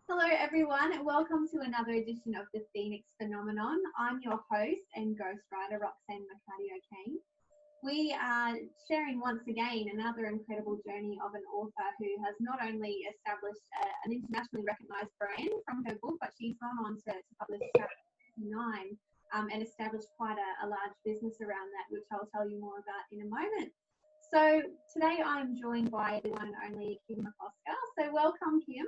Hello, everyone, and welcome to another edition of the Phoenix Phenomenon. I'm your host and ghostwriter, Roxanne McCarty-O'Kane. We are sharing once again another incredible journey of an author who has not only established an internationally recognised brand from her book, but she's gone on to publish nine and established quite a large business around that, which I'll tell you more about in a moment. So today I'm joined by the one and only Kim McCosker. So welcome, Kim.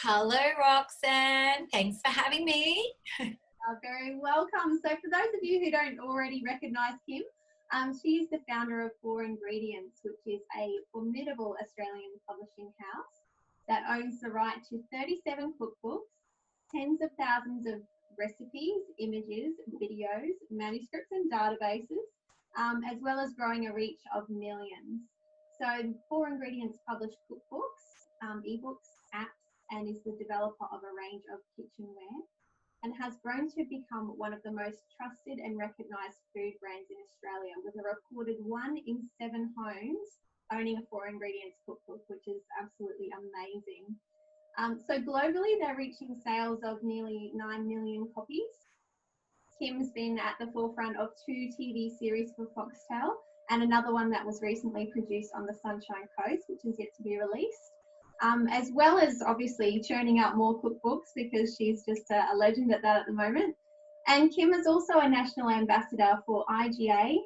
Hello, Roxanne. Thanks for having me. Very welcome. So for those of you who don't already recognise Kim, she is the founder of Four Ingredients, which is a formidable Australian publishing house that owns the right to 37 cookbooks, tens of thousands of recipes, images, videos, manuscripts and databases, as well as growing a reach of millions. So Four Ingredients publish cookbooks, ebooks, apps, and is the developer of a range of kitchenware, and has grown to become one of the most trusted and recognised food brands in Australia, with a recorded 1 in 7 homes owning a Four Ingredients cookbook, which is absolutely amazing. So globally, they're reaching sales of nearly 9 million copies. Kim's been at the forefront of 2 TV series for Foxtel and another one that was recently produced on the Sunshine Coast, which is yet to be released. As well as obviously churning out more cookbooks, because she's just a legend at that at the moment. And Kim is also a national ambassador for IGA,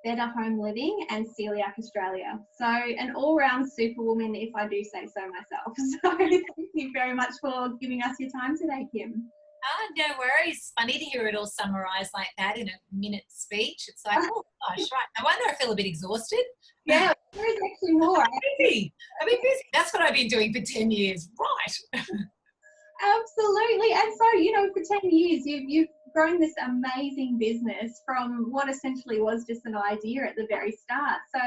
Better Home Living and Celiac Australia. So an all-round superwoman, if I do say so myself. So thank you very much for giving us your time today, Kim. No worries. Funny to hear it all summarised like that in a minute speech. It's like, oh gosh, right. No wonder I feel a bit exhausted. Yeah, there is actually more. I've been busy. That's what I've been doing for 10 years. Right. Absolutely. And so, for 10 years, you've grown this amazing business from what essentially was just an idea at the very start. So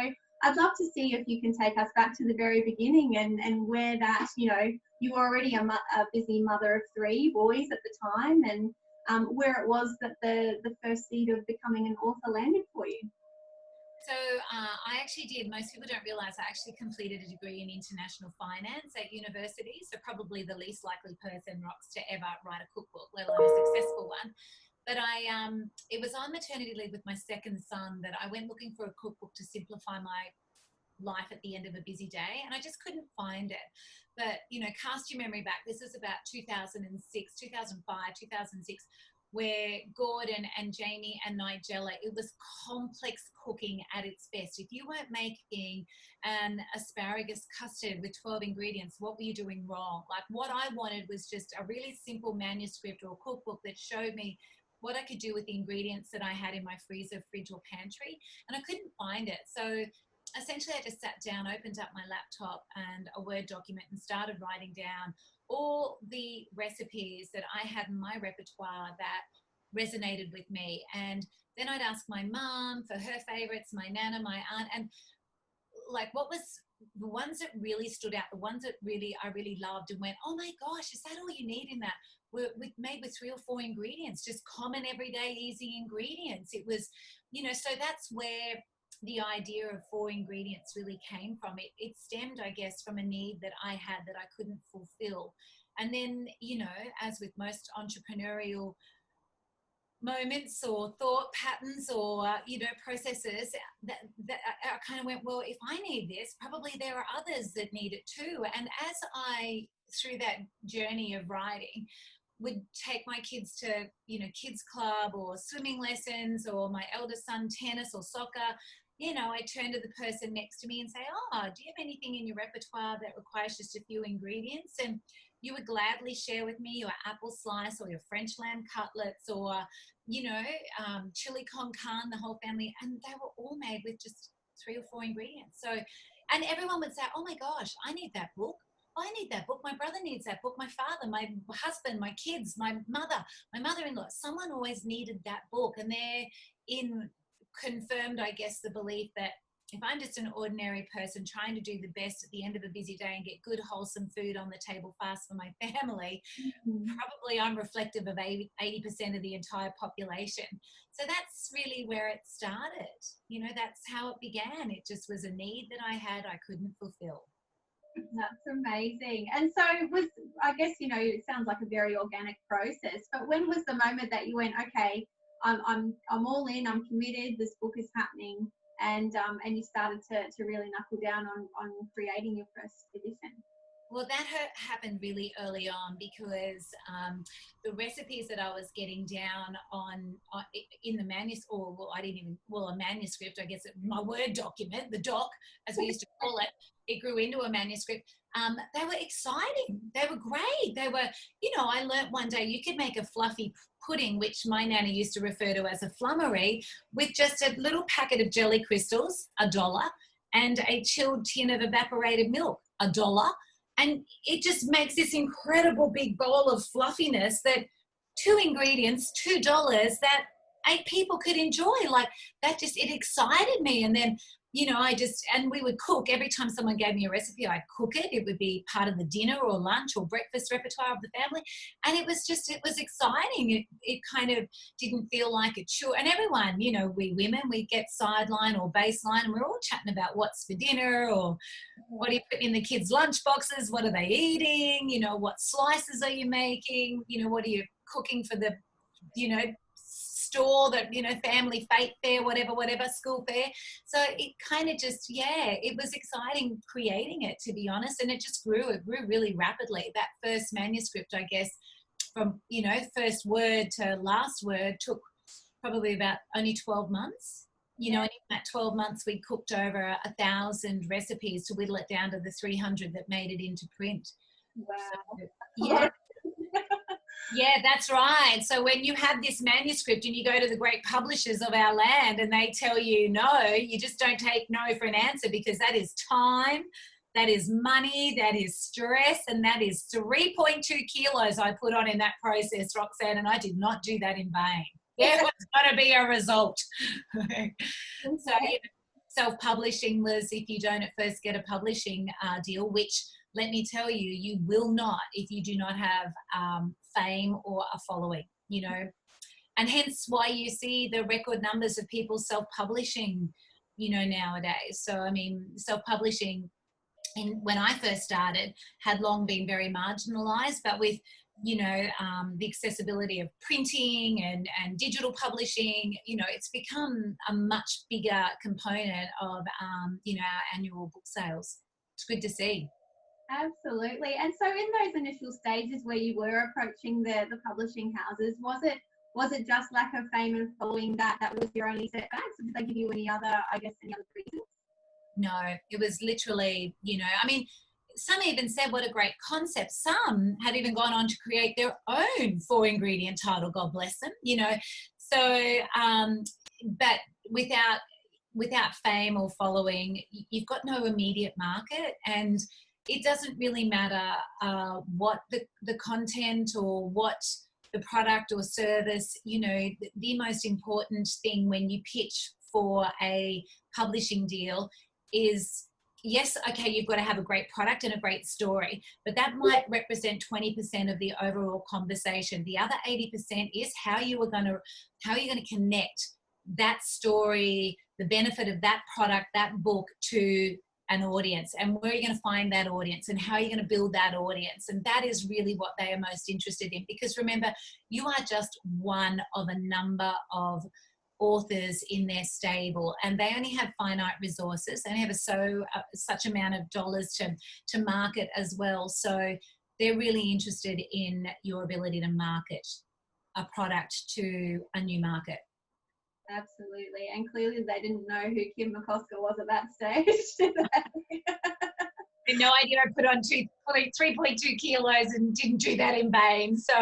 I'd love to see if you can take us back to the very beginning and where that, you were already a busy mother of 3 boys at the time, and where it was that the first seed of becoming an author landed for you. So I actually did, most people don't realise, I actually completed a degree in international finance at university, so probably the least likely person, Rox, to ever write a cookbook, let alone a successful one. But it was on maternity leave with my second son that I went looking for a cookbook to simplify my life at the end of a busy day, and I just couldn't find it. But, cast your memory back. This is about 2006, 2005, 2006, where Gordon and Jamie and Nigella, it was complex cooking at its best. If you weren't making an asparagus custard with 12 ingredients, what were you doing wrong? Like, what I wanted was just a really simple manuscript or cookbook that showed me what I could do with the ingredients that I had in my freezer, fridge, or pantry, and I couldn't find it. So essentially I just sat down, opened up my laptop and a Word document and started writing down all the recipes that I had in my repertoire that resonated with me. And then I'd ask my mum for her favorites, my nana, my aunt, and like what was the ones that really stood out, the ones that I really loved and went, oh my gosh, is that all you need in that? Were made with 3 or 4 ingredients, just common, everyday, easy ingredients. It was, so that's where the idea of 4 ingredients really came from. It stemmed, I guess, from a need that I had that I couldn't fulfill. And then, as with most entrepreneurial moments or thought patterns or, processes, that I kind of went, well, if I need this, probably there are others that need it too. And as I, through that journey of writing, would take my kids to, kids club or swimming lessons, or my eldest son tennis or soccer, I turn to the person next to me and say, oh, do you have anything in your repertoire that requires just a few ingredients? And you would gladly share with me your apple slice or your French lamb cutlets or, chili con carne, the whole family. And they were all made with just 3 or 4 ingredients. So, and everyone would say, oh my gosh, I need that book. I need that book. My brother needs that book. My father, my husband, my kids, my mother-in-law. Someone always needed that book. And they're confirmed, I guess, the belief that if I'm just an ordinary person trying to do the best at the end of a busy day and get good, wholesome food on the table fast for my family, probably I'm reflective of 80% of the entire population. So that's really where it started. That's how it began. It just was a need that I had, I couldn't fulfill. That's amazing. And so I guess, it sounds like a very organic process, but when was the moment that you went, okay, I'm all in, I'm committed, this book is happening, and you started to really knuckle down on creating your first edition? Well, that happened really early on because the recipes that I was getting down on in the manuscript, a manuscript, I guess, my Word document, the doc, as we used to call it, it grew into a manuscript. They were exciting. They were great. They were, I learnt one day you could make a fluffy pudding, which my nanny used to refer to as a flummery, with just a little packet of jelly crystals, $1, and a chilled tin of evaporated milk, $1. And it just makes this incredible big bowl of fluffiness that 2 ingredients, $2, that 8 people could enjoy. Like that it excited me. And then, and we would cook. Every time someone gave me a recipe, I'd cook it. It would be part of the dinner or lunch or breakfast repertoire of the family. And it was exciting. It kind of didn't feel like a chore. And everyone, we women, we get sideline or baseline, and we're all chatting about what's for dinner or what do you put in the kids' lunch boxes? What are they eating? What slices are you making? What are you cooking for the, store, that, family fate fair, whatever, school fair. So it kind of just, it was exciting creating it, to be honest. And it just grew. It grew really rapidly. That first manuscript, I guess, from, first word to last word took probably about only 12 months. And in that 12 months, we cooked over 1,000 recipes to whittle it down to the 300 that made it into print. Wow. Yeah, that's right. So when you have this manuscript and you go to the great publishers of our land and they tell you no, you just don't take no for an answer, because that is time, that is money, that is stress, and that is 3.2 kilos I put on in that process, Roxanne, and I did not do that in vain. There was going to be a result. So self-publishing was, if you don't at first get a publishing deal, which, let me tell you, you will not if you do not have fame or a following, and hence why you see the record numbers of people self-publishing, nowadays. So, I mean, self-publishing, when I first started, had long been very marginalised, but with the accessibility of printing and digital publishing, it's become a much bigger component of, our annual book sales. It's good to see. Absolutely. And so in those initial stages where you were approaching the publishing houses, was it just lack of fame and following that was your only setbacks? Or did they give you any other reasons? No, it was literally, I mean, some even said what a great concept. Some had even gone on to create their own 4-ingredient title, God bless them, So, but without fame or following, you've got no immediate market, and it doesn't really matter what the content or what the product or service, the most important thing when you pitch for a publishing deal is, yes, okay, you've got to have a great product and a great story, but that might represent 20% of the overall conversation. The other 80% is how you're going to connect that story, the benefit of that product, that book, to an audience, and where are you going to find that audience, and how are you going to build that audience. And that is really what they are most interested in, because remember, you are just one of a number of authors in their stable, and they only have finite resources. They only have such amount of dollars to market as well. So they're really interested in your ability to market a product to a new market. Absolutely. And clearly they didn't know who Kim McCosker was at that stage, did they? I had no idea I put on 3.2 kilos and didn't do that in vain. So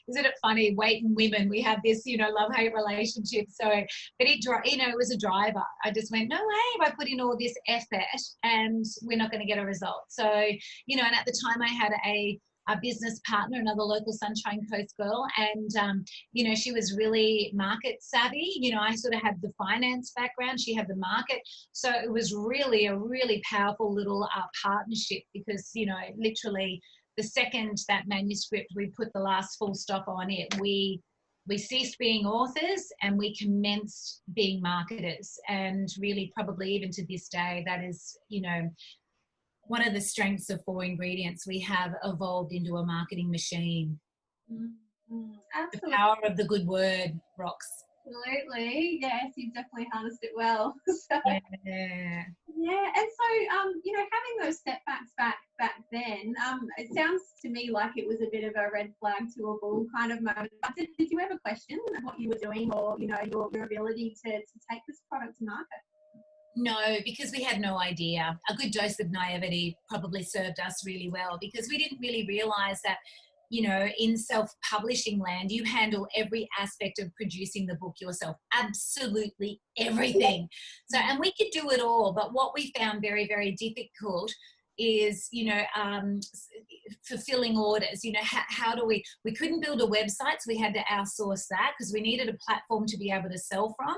isn't it funny, weight and women, we have this, love-hate relationship. So, but it was a driver. I just went, no way, if I put in all this effort and we're not going to get a result. So, and at the time I had a business partner, another local Sunshine Coast girl, and she was really market savvy. I sort of had the finance background, she had the market, so it was really a really powerful little partnership, because literally the second that manuscript, we put the last full stop on it, we ceased being authors and we commenced being marketers. And really, probably even to this day, that is one of the strengths of Four Ingredients, we have evolved into a marketing machine. Mm-hmm. The Absolutely. power of the good word, Rox. Absolutely. Yes, you've definitely harnessed it well. So, Yeah. yeah, and so you know, having those setbacks back then, it sounds to me like it was a bit of a red flag to a bull kind of moment. Did you ever question what you were doing, or you know, your ability to take this product to market? No, because we had no idea. A good dose of naivety probably served us really well, because we didn't really realize that, you know, in self-publishing land, you handle every aspect of producing the book yourself, absolutely everything. So, and we could do it all, but what we found very, very difficult is, you know, fulfilling orders. You know, how do we couldn't build a website, so we had to outsource that because we needed a platform to be able to sell from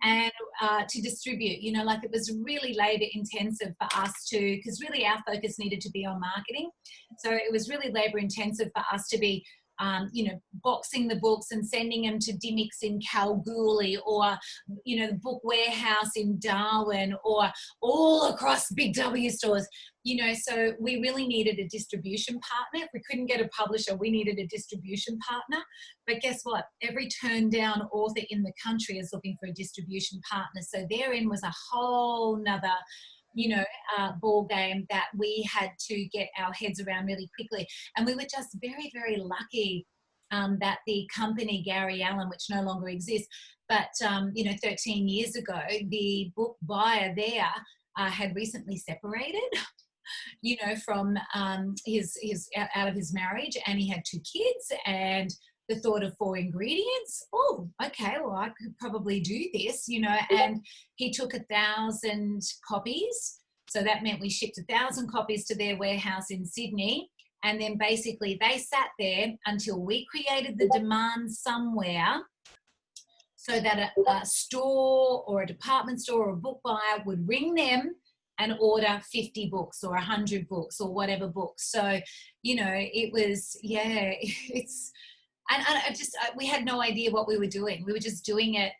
and to distribute. You know, like it was really labor intensive for us to, because really our focus needed to be on marketing. So it was really labor intensive for us to be you know, boxing the books and sending them to Dimmicks in Kalgoorlie, or, you know, the Book Warehouse in Darwin, or all across Big W stores, you know. So we really needed a distribution partner. If we couldn't get a publisher, we needed a distribution partner. But guess what? Every turned down author in the country is looking for a distribution partner. So therein was a whole nother, you know, ball game that we had to get our heads around really quickly. And we were just very, very lucky that the company Gary Allen, which no longer exists, but, you know, 13 years ago, the book buyer there had recently separated, you know, from his out of his marriage, and he had 2 kids, and the thought of Four Ingredients, oh, okay, well, I could probably do this, you know. And he took 1,000 copies. So that meant we shipped 1,000 copies to their warehouse in Sydney. And then basically they sat there until we created the demand somewhere, so that a store or a department store or a book buyer would ring them and order 50 books or 100 books or whatever books. So, you know, it was, yeah, it's, and we had no idea what we were doing. We were just doing it.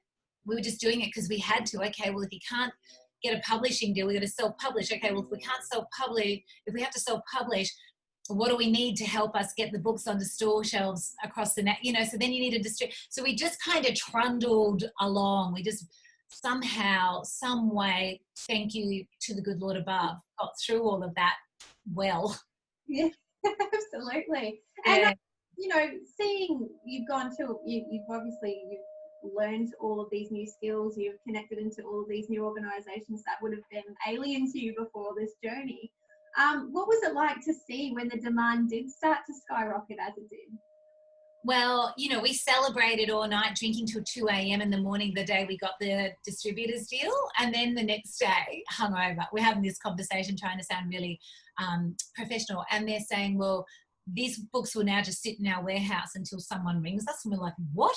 We were just doing it because we had to. Okay, well, if you can't get a publishing deal, we're going to self-publish. Okay, well, if we can't self-publish, if we have to self-publish, what do we need to help us get the books onto store shelves across the net? You know, so then you need to distribute. So we just kind of trundled along. We just somehow, some way, thank you to the good Lord above, got through all of that well. Yeah, absolutely. Yeah. And you know, seeing you've gone to, you've obviously you've learned all of these new skills, you've connected into all of these new organisations that would have been alien to you before this journey. What was it like to see when the demand did start to skyrocket as it did? Well, you know, we celebrated all night, drinking till 2 a.m. in the morning the day we got the distributor's deal. And then the next day, hungover, we're having this conversation trying to sound really professional. And they're saying, well, these books will now just sit in our warehouse until someone rings us. And we're like, what?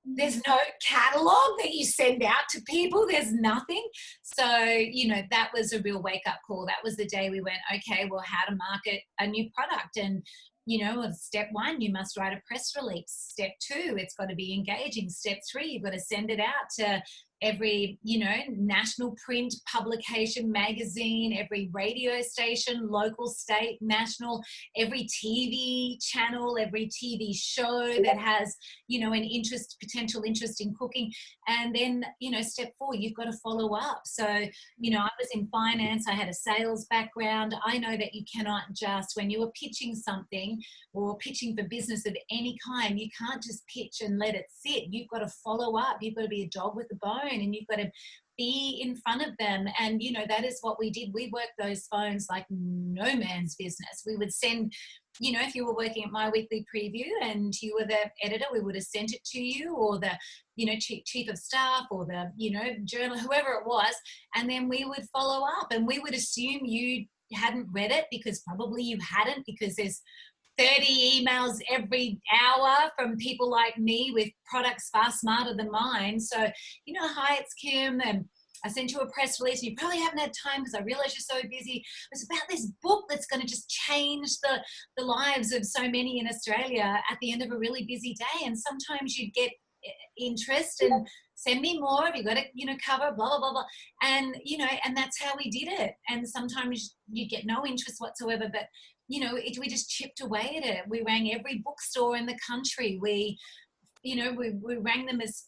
There's no catalogue that you send out to people. There's nothing. So, you know, that was a real wake-up call. That was the day we went, okay, well, how to market a new product. And, you know, step 1, you must write a press release. Step 2, it's got to be engaging. Step 3, you've got to send it out to every, you know, national print publication, magazine, every radio station, local, state, national, every TV channel, every TV show that has, you know, an interest, potential interest in cooking. And then, you know, step 4, you've got to follow up. So, you know, I was in finance, I had a sales background. I know that you cannot just, when you are pitching something or pitching for business of any kind, you can't just pitch and let it sit. You've got to follow up. You've got to be a dog with a bone, and you've got to be in front of them. And, you know, that is what we did. We worked those phones like no man's business. We would send, you know, if you were working at My Weekly Preview and you were the editor, we would have sent it to you, or the, you know, chief of staff, or the, you know, journal, whoever it was. And then we would follow up, and we would assume you hadn't read it, because probably you hadn't, because there's 30 emails every hour from people like me with products far smarter than mine. So, you know, hi, it's Kim, and I sent you a press release. You probably haven't had time because I realize you're so busy. It's about this book that's going to just change the lives of so many in Australia at the end of a really busy day. And sometimes you get interest, and send me more. Have you got to, cover, blah, blah, blah, blah. And, and that's how we did it. And sometimes you get no interest whatsoever, but, we just chipped away at it. We rang every bookstore in the country. We rang them as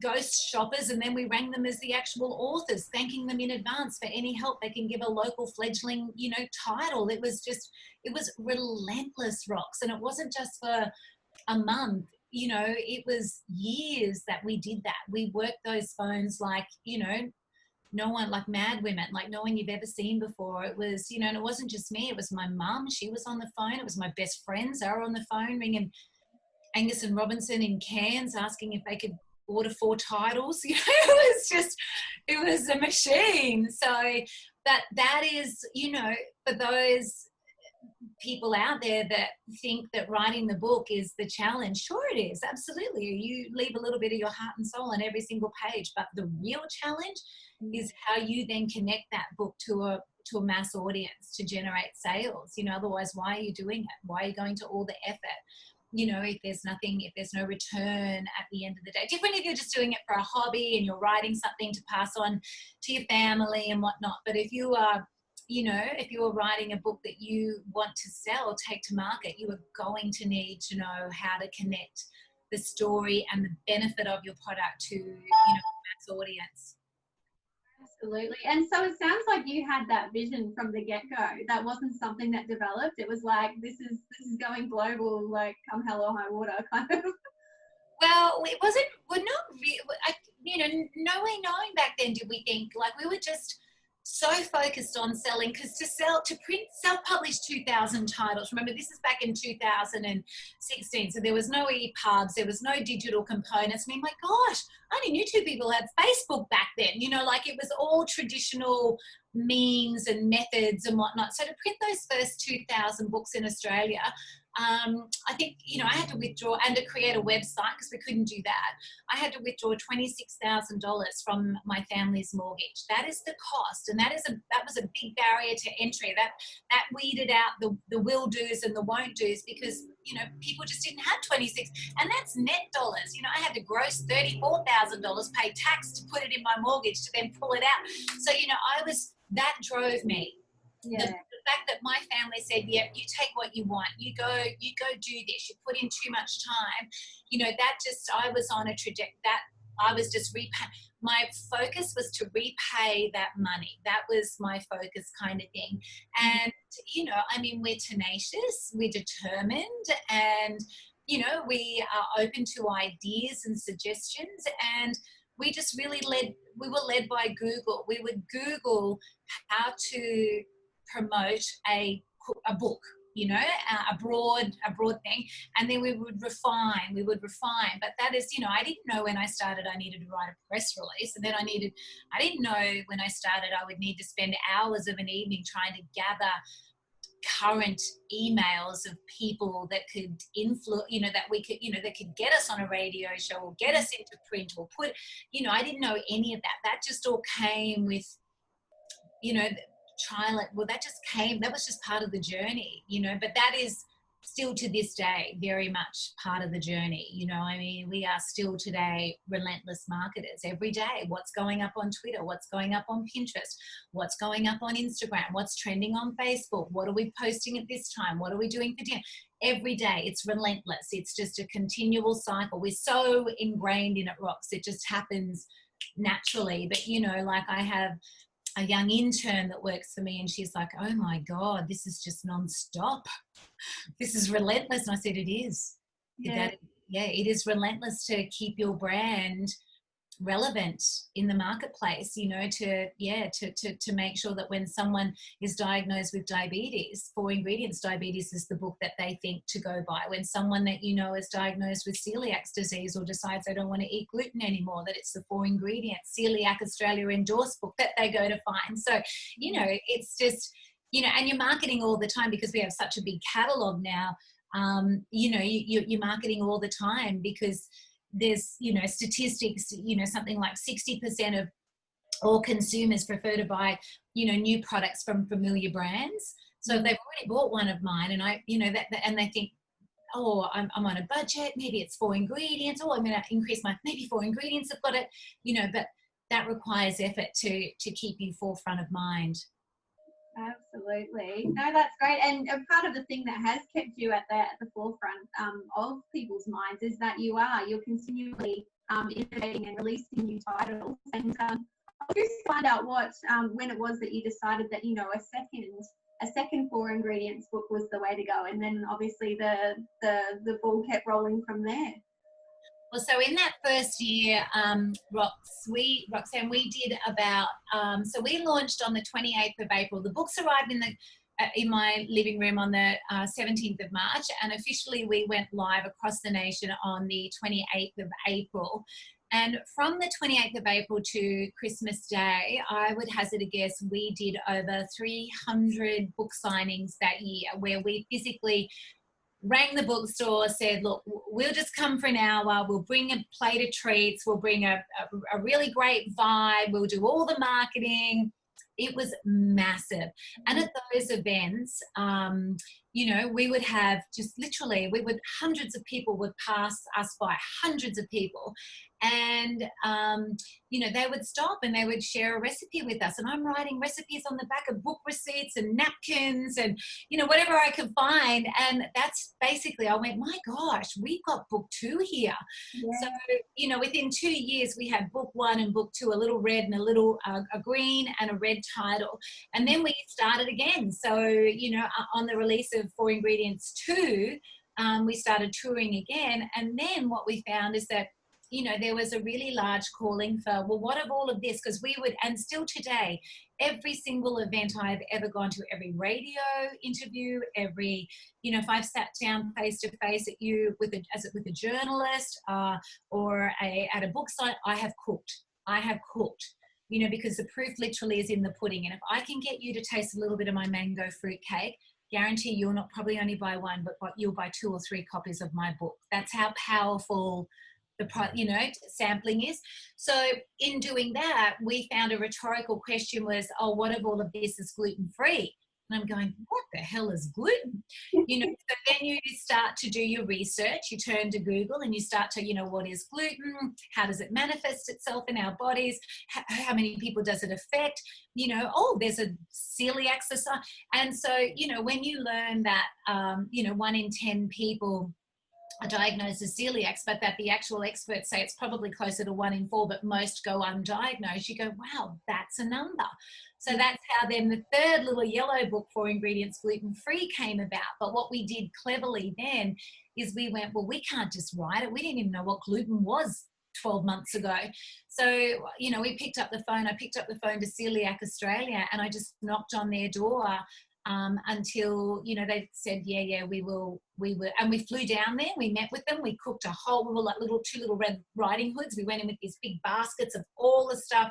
ghost shoppers, and then we rang them as the actual authors, thanking them in advance for any help they can give a local fledgling, title. It was relentless, Rox. And it wasn't just for a month, it was years that we did that. We worked those phones like, no one, like mad women, like no one you've ever seen before. It was, and it wasn't just me, it was my mum. She was on the phone. It was my best friends. They were on the phone ringing Angus and Robinson in Cairns, asking if they could order 4 titles. It was a machine. So that is, for those people out there that think that writing the book is the challenge, sure it is, absolutely. You leave a little bit of your heart and soul on every single page, but the real challenge is how you then connect that book to a mass audience to generate sales. Otherwise, why are you doing it? Why are you going to all the effort? If there's no return at the end of the day. Different if you're just doing it for a hobby and you're writing something to pass on to your family and whatnot. But if you are, if you are writing a book that you want to sell, take to market, you are going to need to know how to connect the story and the benefit of your product to, mass audience. Absolutely. And so it sounds like you had that vision from the get-go. That wasn't something that developed. It was like, this is going global, like come hell or high water kind of. Well, it wasn't, we're not really, knowing back then did we think, like we were just so focused on selling, because to print self-published 2,000 titles. Remember, this is back in 2016, so there was no EPUBs, there was no digital components. I mean, my gosh, I only knew 2 people had Facebook back then. It was all traditional means and methods and whatnot. So to print those first 2,000 books in Australia, I think, I had to withdraw, and to create a website, because we couldn't do that, I had to withdraw $26,000 from my family's mortgage. That is the cost, and that was a big barrier to entry. That weeded out the will do's and the won't do's, because people just didn't have 26, and that's net dollars. I had to gross $34,000, pay tax to put it in my mortgage to then pull it out. So that drove me. Yeah. The fact that my family said, yeah, you take what you want, you go do this, you put in too much time, I was on a trajectory that I was just my focus was to repay that money. That was my focus kind of thing. And, we're tenacious, we're determined, and, we are open to ideas and suggestions, and we just really we were led by Google. We would Google how to promote a book, a broad thing, and then we would refine. But that is, I didn't know when I started I needed to write a press release, and then I didn't know when I started I would need to spend hours of an evening trying to gather current emails of people that could influence, that could get us on a radio show or get us into print or put, I didn't know any of that. That just all came with, that was just part of the journey, but that is still to this day very much part of the journey. We are still today relentless marketers every day. What's going up on Twitter? What's going up on Pinterest? What's going up on Instagram? What's trending on Facebook? What are we posting at this time? What are we doing for dinner? Every day, it's relentless. It's just a continual cycle. We're so ingrained in it, Rox. It just happens naturally. But, like I have a young intern that works for me, and she's like, oh my God, this is just nonstop. This is relentless. And I said, it is. Yeah. It is relentless to keep your brand relevant in the marketplace, to make sure that when someone is diagnosed with diabetes, 4 Ingredients Diabetes is the book that they think to go by. When someone that is diagnosed with celiac disease or decides they don't want to eat gluten anymore, that it's the 4 Ingredients Celiac Australia endorsed book that they go to find. So, it's just, and you're marketing all the time, because we have such a big catalogue now. You're marketing all the time, because there's, statistics, something like 60% of all consumers prefer to buy, new products from familiar brands. So if they've already bought one of mine, and and they think, oh, I'm on a budget, maybe it's 4 ingredients, oh, I'm going to increase my, maybe 4 ingredients have got it, you know, but that requires effort to keep you forefront of mind. Absolutely. No, that's great. And a part of the thing that has kept you at the forefront of people's minds is that you're continually innovating and releasing new titles. And I was curious to find out when it was that you decided that, you know, a second 4 ingredients book was the way to go. And then obviously the ball kept rolling from there. Well, so in that first year, Roxanne, we did about, so we launched on the 28th of April. The books arrived in my living room on the 17th of March, and officially we went live across the nation on the 28th of April. And from the 28th of April to Christmas Day, I would hazard a guess, we did over 300 book signings that year, where we physically rang the bookstore, said, look, we'll just come for an hour, we'll bring a plate of treats, we'll bring a really great vibe, we'll do all the marketing. It was massive. And at those events, you know, we would have just literally, hundreds of people would pass us by, hundreds of people. And, you know, they would stop and they would share a recipe with us. And I'm writing recipes on the back of book receipts and napkins and, you know, whatever I could find. And that's basically, I went, my gosh, we've got book 2 here. Yeah. So, you know, within 2 years, we had book 1 and book 2, a little red and a little a green and a red title. And then we started again. So, you know, on the release of 4 Ingredients 2, we started touring again. And then what we found is that, you know, there was a really large calling for, well, what of all of this? Because we would, and still today, every single event I've ever gone to, every radio interview, every, you know, if I've sat down face to face at you with a journalist or at a book site, I have cooked, you know, because the proof literally is in the pudding. And if I can get you to taste a little bit of my mango fruit cake, guarantee you'll not probably only buy 1, but you'll buy 2 or 3 copies of my book. That's how powerful you know, sampling is. So in doing that, we found a rhetorical question was, oh, what if all of this is gluten-free? And I'm going, what the hell is gluten? You know, so then you start to do your research, you turn to Google and you start to, you know, what is gluten? How does it manifest itself in our bodies? How many people does it affect? You know, oh, there's a celiac society. And so, you know, when you learn that, you know, 1 in 10 people are diagnosed as celiacs, but that the actual experts say it's probably closer to 1 in 4, but most go undiagnosed, you go, wow, that's a number. So that's how then the third little yellow book, 4 Ingredients Gluten-Free, came about. But what we did cleverly then is we went, well, we can't just write it. We didn't even know what gluten was 12 months ago. So, you know, I picked up the phone to Celiac Australia, and I just knocked on their door until, you know, they said, yeah, we will. And we flew down there, we met with them, we cooked we were like 2 little red riding hoods. We went in with these big baskets of all the stuff,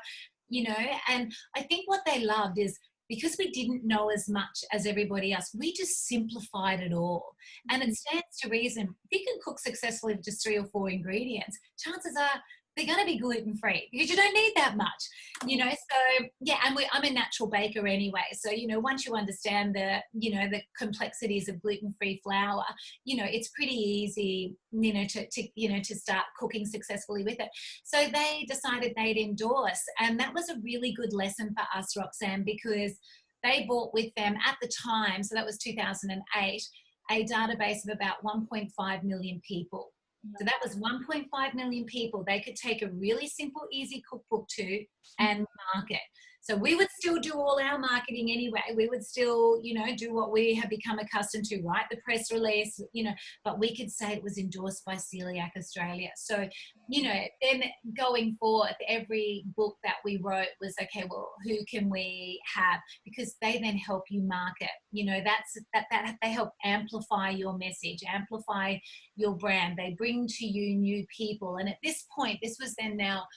you know, and I think what they loved is, because we didn't know as much as everybody else, we just simplified it all. And it stands to reason, if you can cook successfully with just 3 or 4 ingredients, chances are they're going to be gluten-free, because you don't need that much, you know. So yeah, and I'm a natural baker anyway, so, you know, once you understand the, you know, the complexities of gluten-free flour, you know, it's pretty easy, you know, to start cooking successfully with it. So they decided they'd endorse, and that was a really good lesson for us, Roxanne, because they brought with them at the time, so that was 2008, a database of about 1.5 million people. So that was 1.5 million people they could take a really simple, easy cookbook to and market. So we would still do all our marketing anyway. We would still, you know, do what we have become accustomed to, write the press release, you know, but we could say it was endorsed by Celiac Australia. So, you know, then going forward, every book that we wrote was, okay, well, who can we have? Because they then help you market. You know, that they help amplify your message, amplify your brand. They bring to you new people. And at this point, this was then now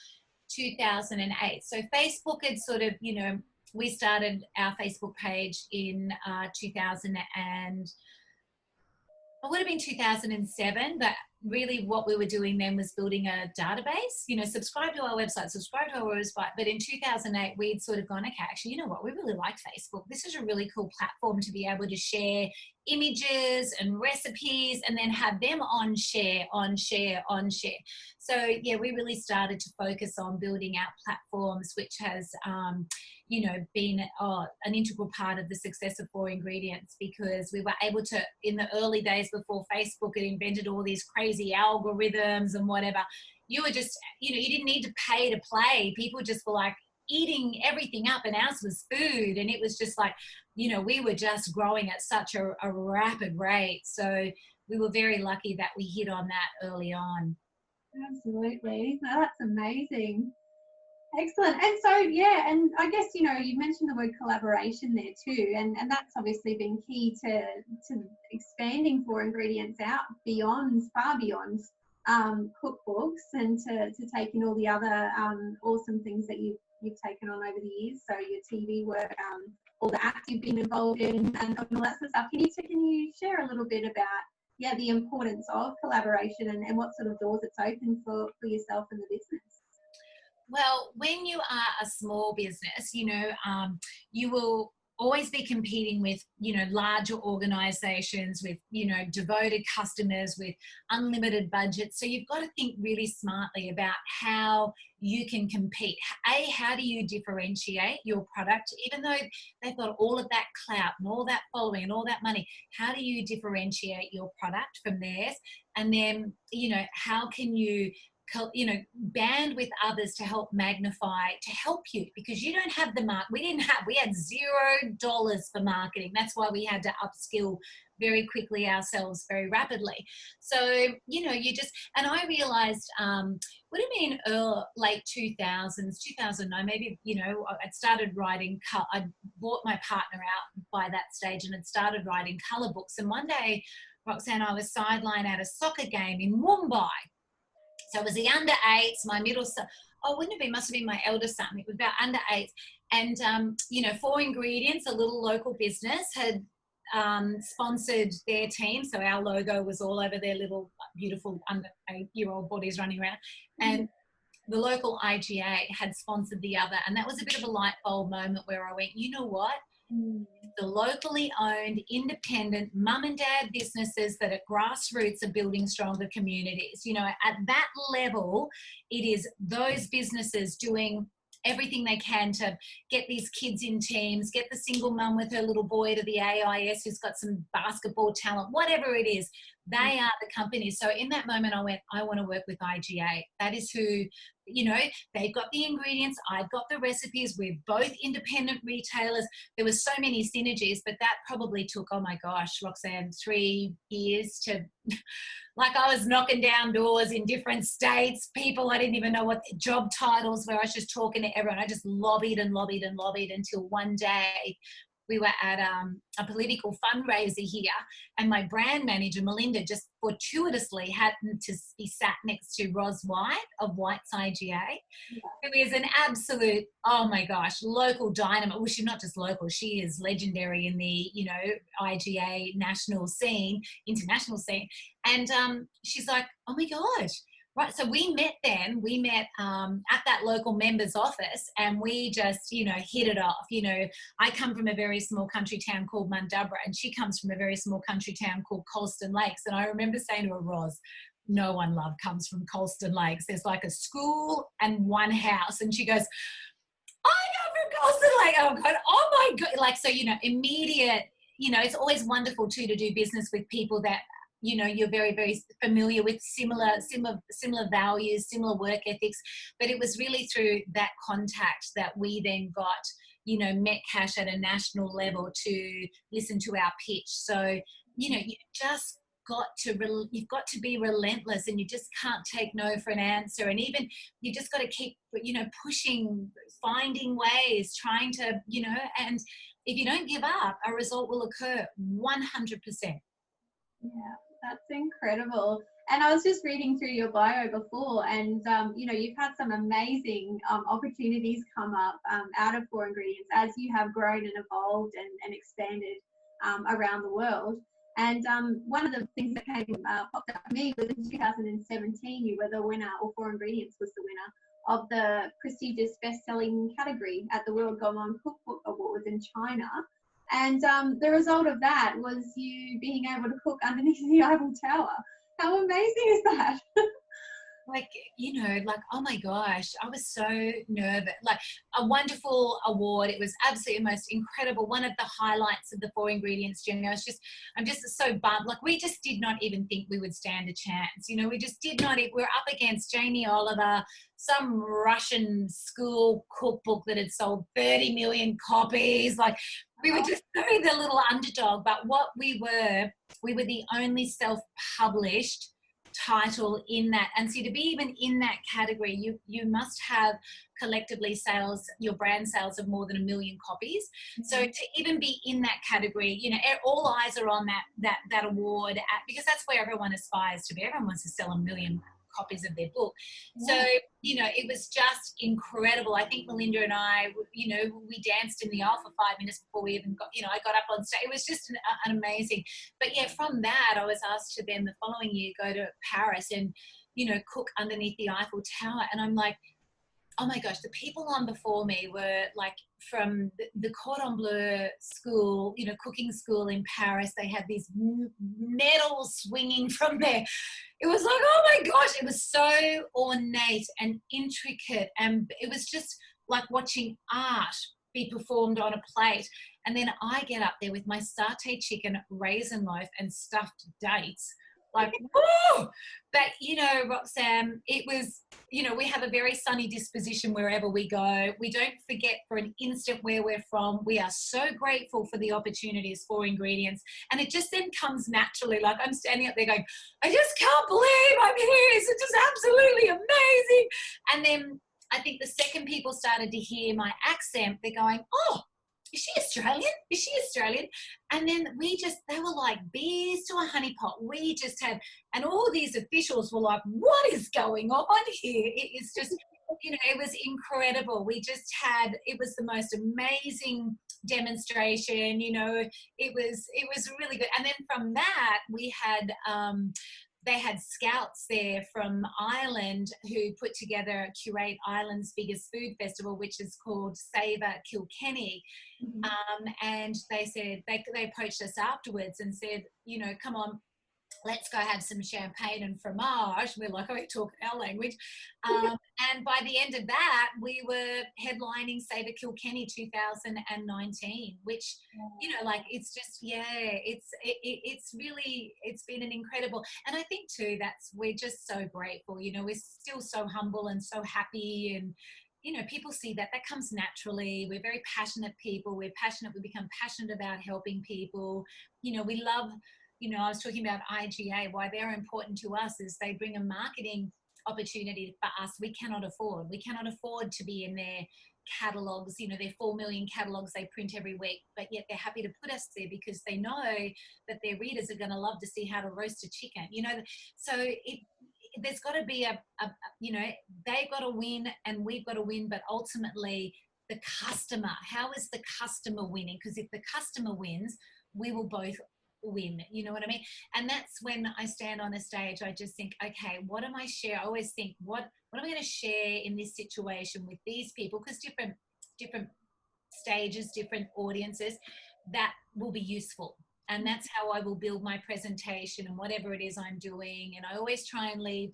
2008. So Facebook had sort of, you know, we started our Facebook page in 2007, but really what we were doing then was building a database, you know, subscribe to our website, subscribe to our website. But in 2008, we'd sort of gone, okay, actually, you know what, we really like Facebook. This is a really cool platform to be able to share images and recipes and then have them on share. So yeah, we really started to focus on building out platforms, which has, you know, been an integral part of the success of 4 Ingredients, because we were able to, in the early days before Facebook had invented all these crazy algorithms and whatever, you were just, you know, you didn't need to pay to play. People just were like eating everything up, and ours was food. And it was just like, you know, we were just growing at such a rapid rate. So we were very lucky that we hit on that early on. Absolutely. No, that's amazing. Excellent. And so, yeah, and I guess, you know, you mentioned the word collaboration there too, and that's obviously been key to expanding 4 Ingredients out beyond, far beyond cookbooks, and to take in all the other awesome things that you've taken on over the years. So your TV work, all the acts you've been involved in, and all that sort of stuff. Can you share a little bit about the importance of collaboration and what sort of doors it's opened for yourself and the business? Well, when you are a small business, you know, you will always be competing with, you know, larger organizations with, you know, devoted customers with unlimited budgets. So you've got to think really smartly about how you can compete. How do you differentiate your product? Even though they've got all of that clout and all that following and all that money, how do you differentiate your product from theirs? And then, you know, how can you band with others to help magnify, to help you, because you don't have the we had $0 for marketing. That's why we had to upskill very quickly ourselves, very rapidly. So, you know, and I realized, would have been late 2000s, 2009, maybe, you know, I'd started writing, I bought my partner out by that stage and had started writing color books. And one day, Roxanne, I was sidelined at a soccer game in Mumbai. So it was the under 8s, my middle son. Oh, wouldn't it be? Must have been my eldest son. It was about under 8s. And, you know, 4 Ingredients, a little local business, had sponsored their team. So our logo was all over their little beautiful under 8-year-old bodies running around. And the local IGA had sponsored the other. And that was a bit of a light bulb moment where I went, you know what? The locally owned, independent mum and dad businesses that at grassroots are building stronger communities. You know, at that level, it is those businesses doing everything they can to get these kids in teams, get the single mum with her little boy to the AIS who's got some basketball talent, whatever it is, they are the companies. So in that moment, I went, I want to work with IGA. That is who, you know, they've got the ingredients, I've got the recipes, we're both independent retailers. There was so many synergies, but that probably took, oh my gosh, Roxanne, 3 years to, like I was knocking down doors in different states, people I didn't even know what their job titles were. I was just talking to everyone. I just lobbied until one day we were at a political fundraiser here, and my brand manager, Melinda, just fortuitously happened to be sat next to Ros White of White's IGA, who is an absolute, oh my gosh, local dynamo. Well, she's not just local, she is legendary in the, you know, IGA national scene, international scene. And she's like, oh my gosh. Right, so we met at that local member's office, and we just, you know, hit it off. You know, I come from a very small country town called Mundubra, and she comes from a very small country town called Colston Lakes. And I remember saying to her, Ros, no one, love, comes from Colston Lakes. There's like a school and one house. And she goes, I come from Colston Lake. Oh God, oh my God. Like, so, you know, immediate, you know, it's always wonderful too to do business with people that, you know, you're very, very familiar with, similar values, similar work ethics. But it was really through that contact that we then got, you know, Metcash at a national level to listen to our pitch. So, you know, you've got to be relentless, and you just can't take no for an answer. And even you just got to keep, you know, pushing, finding ways, trying to, you know, and if you don't give up, a result will occur 100%. Yeah. That's incredible. And I was just reading through your bio before, and you know, you've had some amazing opportunities come up out of 4 Ingredients as you have grown and evolved and expanded around the world. And one of the things that came popped up for me was in 2017, you were the winner, or Four Ingredients was the winner of the prestigious best-selling category at the World Gourmand Cookbook Awards in China. And the result of that was you being able to cook underneath the Eiffel Tower. How amazing is that? Like, you know, like, oh my gosh, I was so nervous. Like, a wonderful award. It was absolutely the most incredible, one of the highlights of the Four Ingredients journey. I'm just so bummed. Like, we just did not even think we would stand a chance. You know, we just did not. We're up against Jamie Oliver, some Russian school cookbook that had sold 30 million copies. Like, we were just the little underdog. But what we were the only self-published title in that. And so to be even in that category, you must have collectively your brand sales of more than 1 million copies. Mm-hmm. So to even be in that category, you know, all eyes are on that award because that's where everyone aspires to be. Everyone wants to sell 1 million copies of their book. Yeah. So, you know, it was just incredible. I think Melinda and I, you know, we danced in the aisle for 5 minutes before we even got, you know, I got up on stage. It was just an amazing. But yeah, from that, I was asked to then the following year go to Paris and, you know, cook underneath the Eiffel Tower. And I'm like, oh my gosh, the people on before me were like from the Cordon Bleu school, you know, cooking school in Paris. They had these medals swinging from there. It was like, oh my gosh, it was so ornate and intricate. And it was just like watching art be performed on a plate. And then I get up there with my satay chicken, raisin loaf and stuffed dates. Like, woo! But, you know, Roxanne, it was, you know, we have a very sunny disposition wherever we go. We don't forget for an instant where we're from. We are so grateful for the opportunities, Four Ingredients. And it just then comes naturally. Like, I'm standing up there going, I just can't believe I'm here. It's just absolutely amazing. And then I think the second people started to hear my accent, they're going, oh, is she Australian? Is she Australian? And then they were like bees to a honeypot. We just had, and all these officials were like, what is going on here? It's just, you know, it was incredible. It was the most amazing demonstration, you know, it was really good. And then from that, we had, they had scouts there from Ireland who put together Curate Ireland's biggest food festival, which is called Savour Kilkenny. Mm-hmm. And they said, they approached us afterwards and said, you know, come on, let's go have some champagne and fromage. We're like, oh, we talk our language. And by the end of that, we were headlining Savour Kilkenny 2019, which, you know, like, it's just, yeah, it's really, it's been an incredible, and I think too, we're just so grateful, you know, we're still so humble and so happy, and, you know, people see that comes naturally. We're very passionate people. We become passionate about helping people. You know, we love, you know, I was talking about IGA, why they're important to us is they bring a marketing opportunity for us we cannot afford. We cannot afford to be in their catalogues, you know, their 4 million catalogues they print every week, but yet they're happy to put us there because they know that their readers are going to love to see how to roast a chicken, you know. So there's got to be you know, they've got to win and we've got to win, but ultimately the customer, how is the customer winning? Because if the customer wins, we will both win, you know what I mean? And that's when I stand on a stage, I just think, okay, what am I share? I always think, what am I going to share in this situation with these people? Because different stages, different audiences, that will be useful. And that's how I will build my presentation and whatever it is I'm doing. And I always try and leave,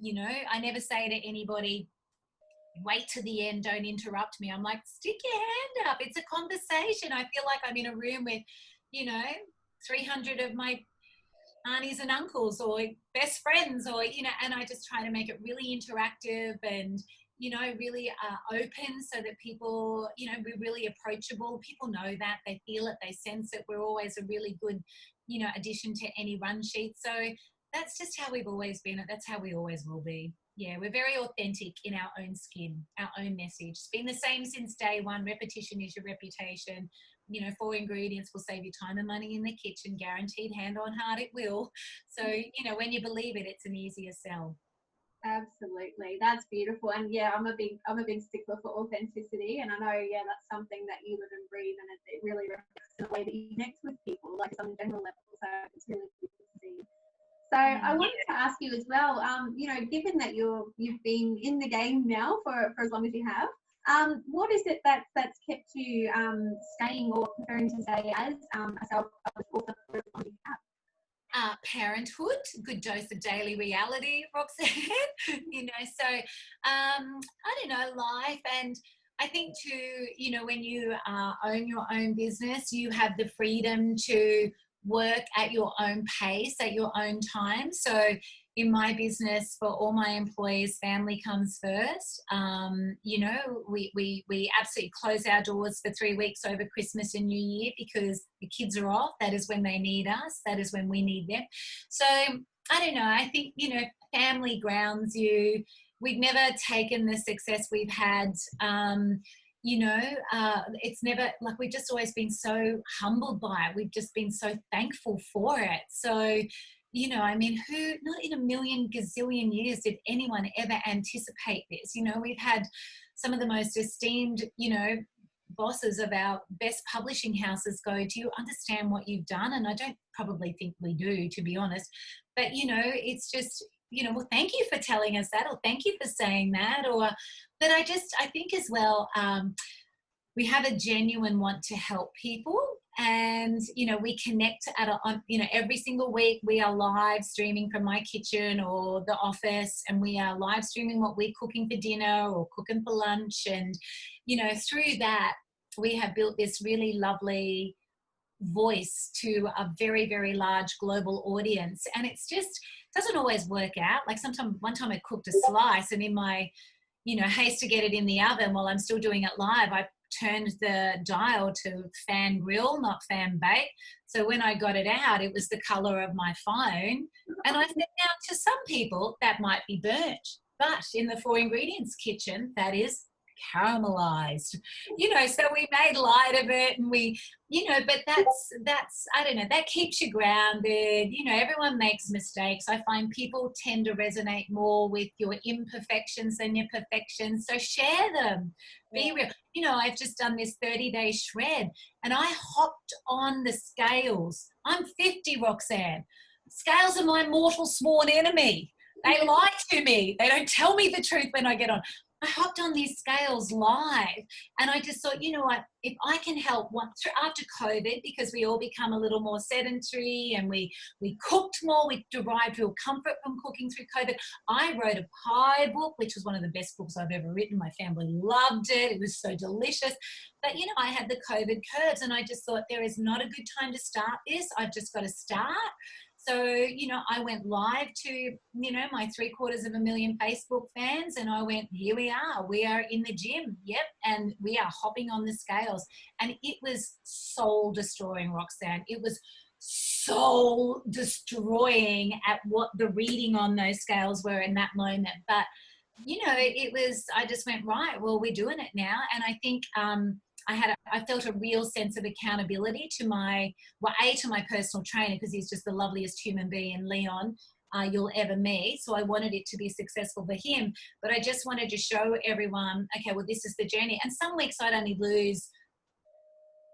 you know, I never say to anybody, wait to the end, don't interrupt me. I'm like, stick your hand up. It's a conversation. I feel like I'm in a room with, you know, 300 of my aunties and uncles or best friends, or, you know, and I just try to make it really interactive and, you know, really open so that people, you know, we're really approachable. People know that, they feel it, they sense it. We're always a really good, you know, addition to any run sheet. So that's just how we've always been. That's how we always will be. Yeah, we're very authentic in our own skin, our own message. It's been the same since day one. Repetition is your reputation. You know, 4 Ingredients will save you time and money in the kitchen, guaranteed, hand on heart it will. So, you know, when you believe it, it's an easier sell. Absolutely, that's beautiful. And yeah, I'm a big stickler for authenticity, and I know that's something that you live and breathe, and it really reflects the way that you connect with people, like on a general level. So it's really beautiful to see. So I wanted to ask you as well, given that you've been in the game now for as long as you have, what is it that's kept you staying or preferring to stay as a self-published author for as long as you have? Parenthood, good dose of daily reality, Roxanne. So I don't know, life. And I think too, when you own your own business, you have the freedom to work at your own pace, at your own time. So in my business, for all my employees, family comes first. We absolutely close our doors for 3 weeks over Christmas and New Year because the kids are off. That is when they need us. That is when we need them. So I don't know. I think, family grounds you. We've never taken the success we've had. It's never, like, we've just always been so humbled by it. We've just been so thankful for it. So, who, not in a million gazillion years did anyone ever anticipate this? We've had some of the most esteemed, bosses of our best publishing houses go, do you understand what you've done? And I don't probably think we do, to be honest. But, it's just, well, thank you for telling us that, or thank you for saying that. But I think as well, we have a genuine want to help people. And, we connect every single week we are live streaming from my kitchen or the office, and we are live streaming what we're cooking for dinner or cooking for lunch. And, through that, we have built this really lovely voice to a very, very large global audience. And it's just doesn't always work out. Like one time I cooked a slice, and in my, haste to get it in the oven while I'm still doing it live, I turned the dial to fan grill, not fan bake. So when I got it out, it was the color of my phone. And I said, now to some people that might be burnt, but in the 4 ingredients kitchen, that is caramelized, so we made light of it, and we, but that's I don't know, that keeps you grounded. Everyone makes mistakes. I find people tend to resonate more with your imperfections than your perfections, so share them. Be real. I've just done this 30-day shred, and I hopped on the scales. I'm 50, Roxanne. Scales are my mortal sworn enemy. They lie to me. They don't tell me the truth when I get on. I hopped on these scales live, and I just thought, what, if I can help after COVID, because we all become a little more sedentary and we cooked more, we derived real comfort from cooking through COVID. I wrote a pie book, which was one of the best books I've ever written. My family loved it. It was so delicious. But, I had the COVID curves, and I just thought, there is not a good time to start this. I've just got to start. So, I went live to, my 750,000 Facebook fans, and I went, here we are in the gym. Yep. And we are hopping on the scales. And it was soul destroying, Roxanne. It was soul destroying at what the reading on those scales were in that moment. But, I just went, right, well, we're doing it now. And I think, I felt a real sense of accountability to my personal trainer, because he's just the loveliest human being, Leon, you'll ever meet. So I wanted it to be successful for him, but I just wanted to show everyone, okay, well, this is the journey. And some weeks I'd only lose,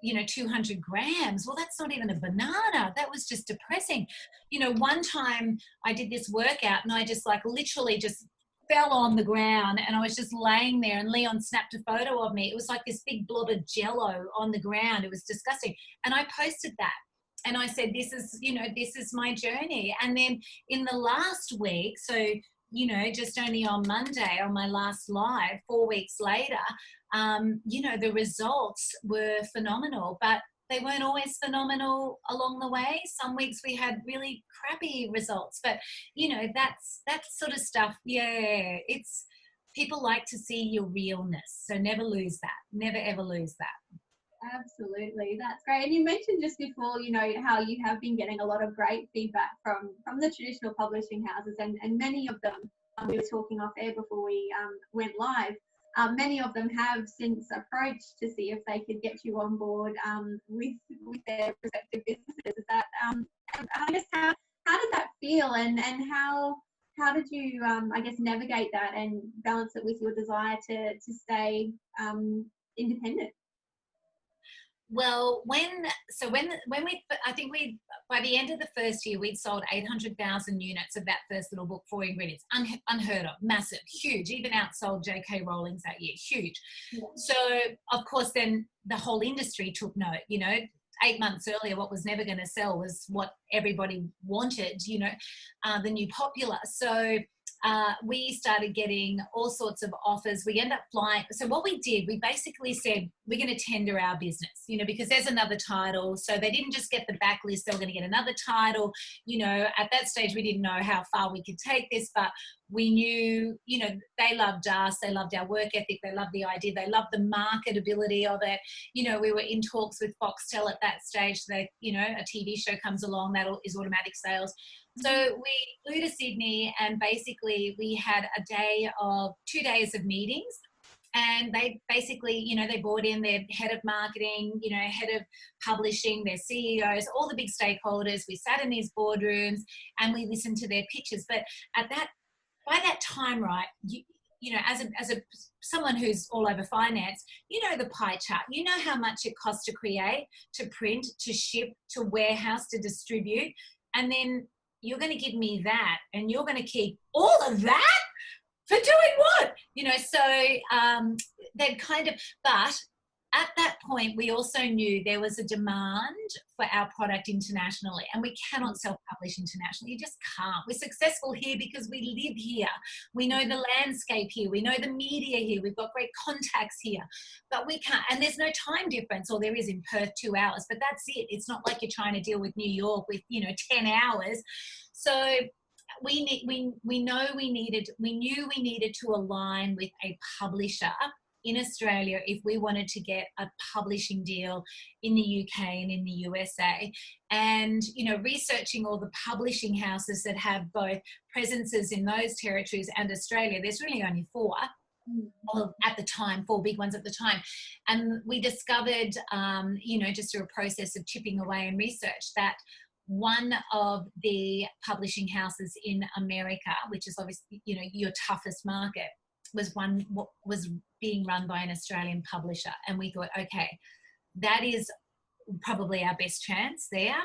200 grams. Well, that's not even a banana. That was just depressing. One time I did this workout, and I just literally just fell on the ground, and I was just laying there, and Leon snapped a photo of me. It was like this big blob of jello on the ground. It was disgusting. And I posted that, and I said, this is my journey. And then in the last week, so, just only on Monday, on my last live, 4 weeks later, the results were phenomenal, but they weren't always phenomenal along the way. Some weeks we had really crappy results, but that sort of stuff. Yeah, it's, people like to see your realness. So never lose that. Never, ever lose that. Absolutely. That's great. And you mentioned just before, how you have been getting a lot of great feedback from the traditional publishing houses, and many of them, we were talking off air before we went live, many of them have since approached to see if they could get you on board with their respective businesses. Is that, I guess, how did that feel, and how how did you, I guess, navigate that and balance it with your desire to stay independent? Well, I think by the end of the first year, we'd sold 800,000 units of that first little book, Four Ingredients. Unheard of, massive, huge, even outsold J.K. Rowling's that year, huge. Yeah. So, of course, then the whole industry took note, 8 months earlier, what was never going to sell was what everybody wanted, the new popular. So we started getting all sorts of offers. We end up flying. So what we did, we basically said, we're going to tender our business, because there's another title. So they didn't just get the backlist, they were going to get another title. At that stage, we didn't know how far we could take this, but we knew, they loved us. They loved our work ethic. They loved the idea. They loved the marketability of it. We were in talks with Foxtel at that stage. So they, a TV show comes along, that is automatic sales. So we flew to Sydney, and basically we had 2 days of meetings, and they basically, they brought in their head of marketing, head of publishing, their CEOs, all the big stakeholders. We sat in these boardrooms and we listened to their pitches. But by that time, right, as someone who's all over finance, the pie chart, how much it costs to create, to print, to ship, to warehouse, to distribute, and then you're going to give me that, and you're going to keep all of that for doing what? So they'd but at that point, we also knew there was a demand for our product internationally, and we cannot self-publish internationally. You just can't. We're successful here because we live here. We know the landscape here. We know the media here. We've got great contacts here, but we can't. And there's no time difference, or there is in Perth, 2 hours, but that's it. It's not like you're trying to deal with New York with, 10 hours. So we knew we needed to align with a publisher in Australia if we wanted to get a publishing deal in the UK and in the USA. And, researching all the publishing houses that have both presences in those territories and Australia, there's really only 4 at the time, 4 big ones at the time. And we discovered, just through a process of chipping away and research, that one of the publishing houses in America, which is obviously, your toughest market, was being run by an Australian publisher. And we thought, okay, that is probably our best chance there.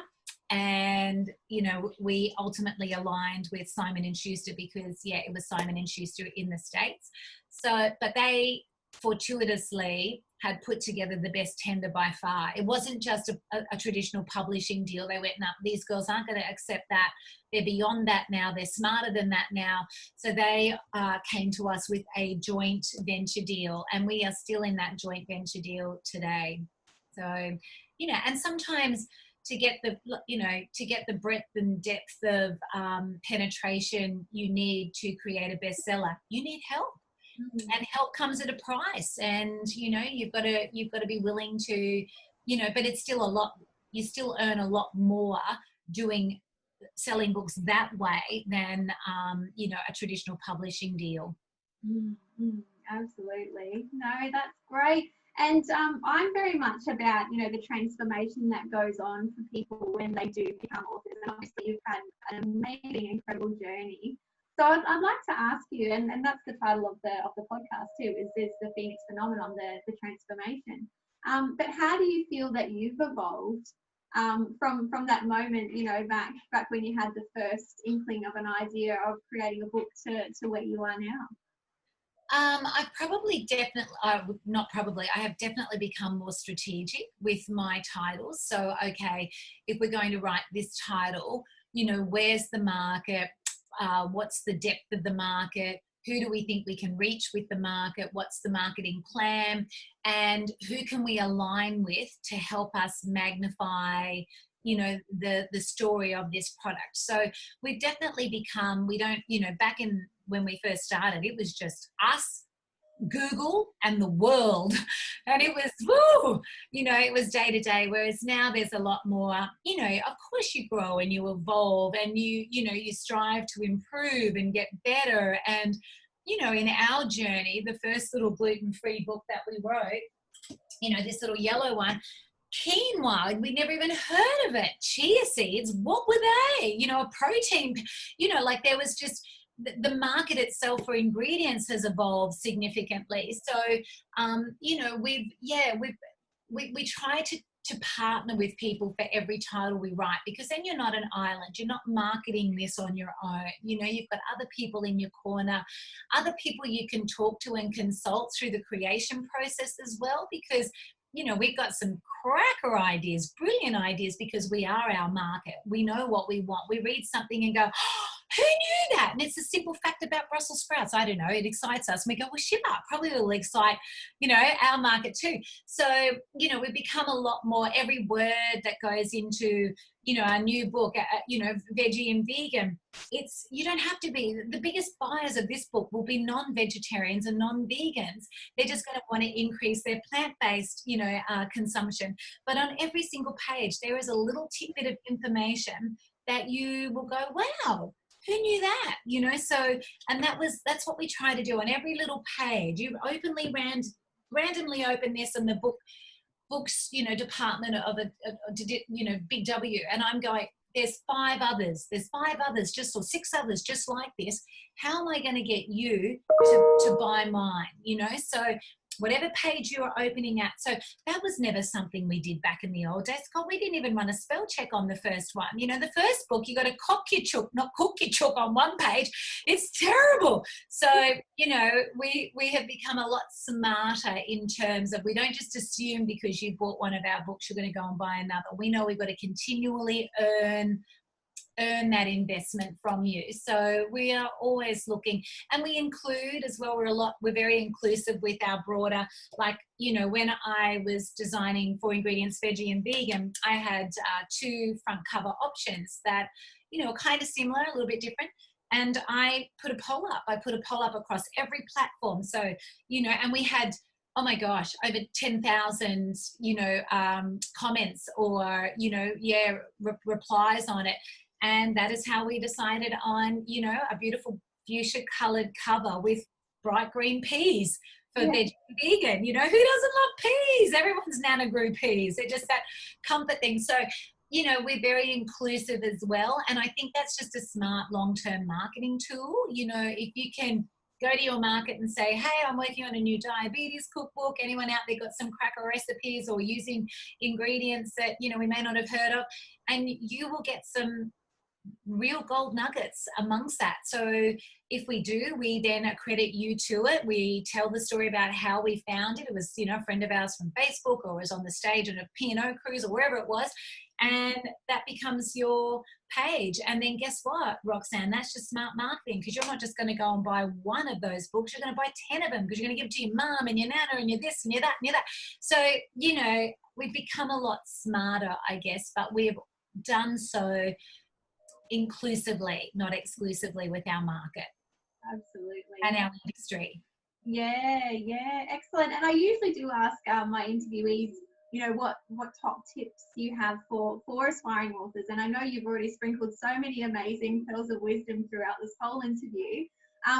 And, we ultimately aligned with Simon & Schuster because, it was Simon & Schuster in the States. So, but they fortuitously had put together the best tender by far. It wasn't just a traditional publishing deal. They went, no, these girls aren't going to accept that. They're beyond that now. They're smarter than that now. So they came to us with a joint venture deal, and we are still in that joint venture deal today. So, and sometimes to get the breadth and depth of penetration you need to create a bestseller, you need help. And help comes at a price, and you've got to be willing to, but it's still a lot. You still earn a lot more selling books that way than a traditional publishing deal. Absolutely. No, that's great. And I'm very much about the transformation that goes on for people when they do become authors. And obviously you've had an amazing, incredible journey. So I'd like to ask you, and that's the title of the podcast too, is the Phoenix phenomenon, the transformation. But how do you feel that you've evolved from that moment, back when you had the first inkling of an idea of creating a book to where you are now? I have definitely become more strategic with my titles. So, okay, if we're going to write this title, where's the market? What's the depth of the market? Who do we think we can reach with the market? What's the marketing plan? And who can we align with to help us magnify, the story of this product? So we've definitely become, back in when we first started, it was just us, Google, and the world. And it was, it was day to day. Whereas now there's a lot more, of course you grow and you evolve and you strive to improve and get better. And, in our journey, the first little gluten-free book that we wrote, this little yellow one, quinoa, we'd never even heard of it. Chia seeds, what were they? A protein, there was just, the market itself for ingredients has evolved significantly. So, you know, we try to partner with people for every title we write, because then you're not an island. You're not marketing this on your own. You know, you've got other people in your corner, other people you can talk to and consult through the creation process as well, because, you know, we've got some cracker ideas, brilliant ideas, because we are our market. We know what we want. We read something and go, oh, who knew that? And it's a simple fact about Brussels sprouts. I don't know. It excites us. And we go, well, shit up. Probably will excite, you know, our market too. So, you know, we've become a lot more, every word that goes into, you know, our new book, you know, Veggie and Vegan, it's, you don't have to be, the biggest buyers of this book will be non-vegetarians and non-vegans. They're just going to want to increase their plant-based, you know, consumption. But on every single page, there is a little tidbit of information that you will go, wow, who knew that? You know, so, and that's what we try to do on every little page. You openly randomly open this and the books, you know, department of you know, Big W, and I'm going, there's 5 others, just, or 6 others just like this. How am I going to get you to buy mine? You know, so whatever page you are opening at. So that was never something we did back in the old days. God, we didn't even run a spell check on the first one. You know, the first book, you got to cock your chook, not cook your chook on one page. It's terrible. So, you know, we have become a lot smarter in terms of, we don't just assume because you bought one of our books, you're going to go and buy another. We know we've got to continually earn that investment from you. So we are always looking, and we include as well, we're very inclusive with our broader, like, you know, when I was designing For Ingredients Veggie and Vegan, I had 2 front cover options that, you know, kind of similar, a little bit different. And I put a poll up. Across every platform. So, you know, and we had, oh my gosh, over 10,000, you know, comments or, you know, replies on it. And that is how we decided on, you know, a beautiful fuchsia coloured cover with bright green peas for veg and vegan. You know, who doesn't love peas? Everyone's Nana grew peas. They're just that comfort thing. So, you know, we're very inclusive as well. And I think that's just a smart long-term marketing tool. You know, if you can go to your market and say, hey, I'm working on a new diabetes cookbook. Anyone out there got some cracker recipes or using ingredients that, you know, we may not have heard of? And you will get some real gold nuggets amongst that. So if we do, we then accredit you to it. We tell the story about how we found it. It was, you know, a friend of ours from Facebook, or was on the stage on a P&O cruise or wherever it was. And that becomes your page. And then guess what, Roxanne? That's just smart marketing, because you're not just going to go and buy one of those books. You're going to buy 10 of them, because you're going to give it to your mum and your nana and your this and your that and your that. So, you know, we've become a lot smarter, I guess, but we've done so inclusively, not exclusively, with our market. Absolutely. And our industry. Yeah, excellent. And I usually do ask my interviewees, you know, what top tips you have for aspiring authors. And I know you've already sprinkled so many amazing pearls of wisdom throughout this whole interview.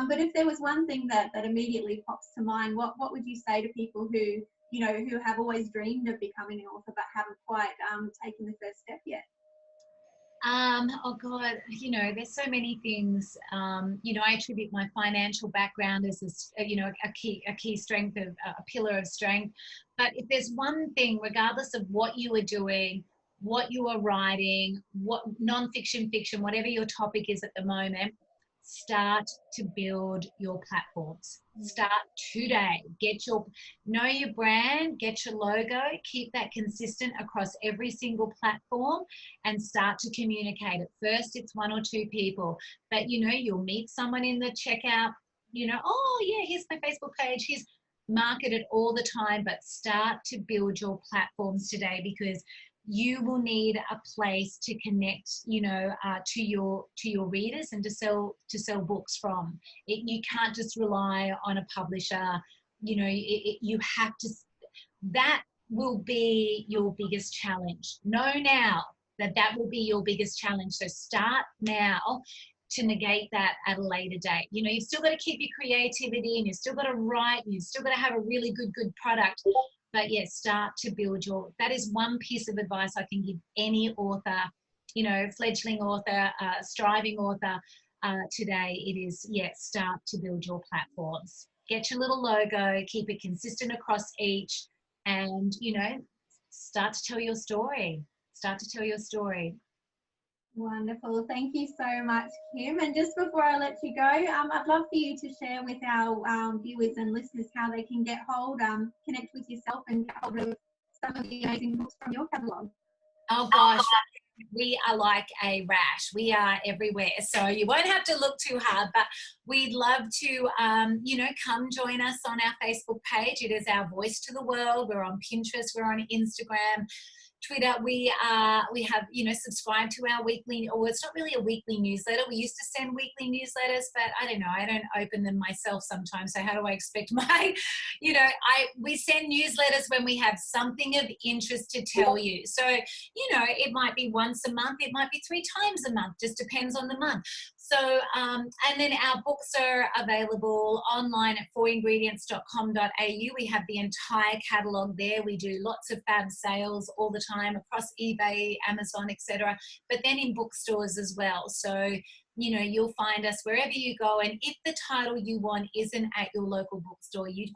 But if there was one thing that immediately pops to mind, what would you say to people who, you know, who have always dreamed of becoming an author but haven't quite taken the first step yet? Oh God, you know, there's so many things. You know, I attribute my financial background as you know, a key strength, of a pillar of strength. But if there's one thing, regardless of what you are doing, what you are writing, what non-fiction, fiction, whatever your topic is at the moment, start to build your platforms. Start today. Know your brand, get your logo, keep that consistent across every single platform, and start to communicate. At first, it's 1 or 2 people, but you know, you'll meet someone in the checkout, you know, oh yeah, here's my Facebook page. Here's marketed all the time, but start to build your platforms today, because you will need a place to connect, you know, to your readers and to sell books from. You can't just rely on a publisher. You know, you have to. That will be your biggest challenge. Know now that will be your biggest challenge. So start now to negate that at a later date. You know, you've still got to keep your creativity, and you've still got to write, and you've still got to have a really good product. But yes, start to build that is one piece of advice I can give any author, you know, fledgling author, striving author. today, it is, start to build your platforms. Get your little logo, keep it consistent across each, and, you know, start to tell your story. Start to tell your story. Wonderful. Thank you so much, Kim. And just before I let you go, I'd love for you to share with our viewers and listeners how they can connect with yourself and get hold of some of the amazing books from your catalogue. Oh gosh, we are like a rash. We are everywhere. So you won't have to look too hard, but we'd love to, you know, come join us on our Facebook page. It is our voice to the world. We're on Pinterest. We're on Instagram, Twitter. We have, you know, subscribed to our weekly, or it's not really a weekly newsletter. We used to send weekly newsletters, but I don't know, I don't open them myself sometimes. So how do I expect my, you know, we send newsletters when we have something of interest to tell you. So, you know, it might be once a month, it might be 3 times a month, just depends on the month. So, and then our books are available online at foringredients.com.au. We have the entire catalogue there. We do lots of fab sales all the time across eBay, Amazon, etc. But then in bookstores as well. So, you know, you'll find us wherever you go. And if the title you want isn't at your local bookstore, you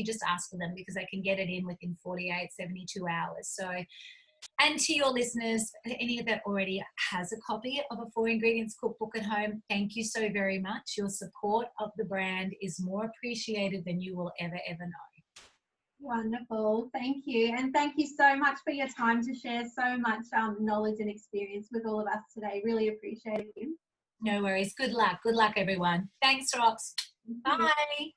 just ask for them, because they can get it in within 48, 72 hours. So, and to your listeners, any that already has a copy of a 4 Ingredients cookbook at home, thank you so very much. Your support of the brand is more appreciated than you will ever know. Wonderful. Thank you. And thank you so much for your time to share so much knowledge and experience with all of us today. Really appreciate it. No worries. Good luck. Good luck, everyone. Thanks, Rox. Bye.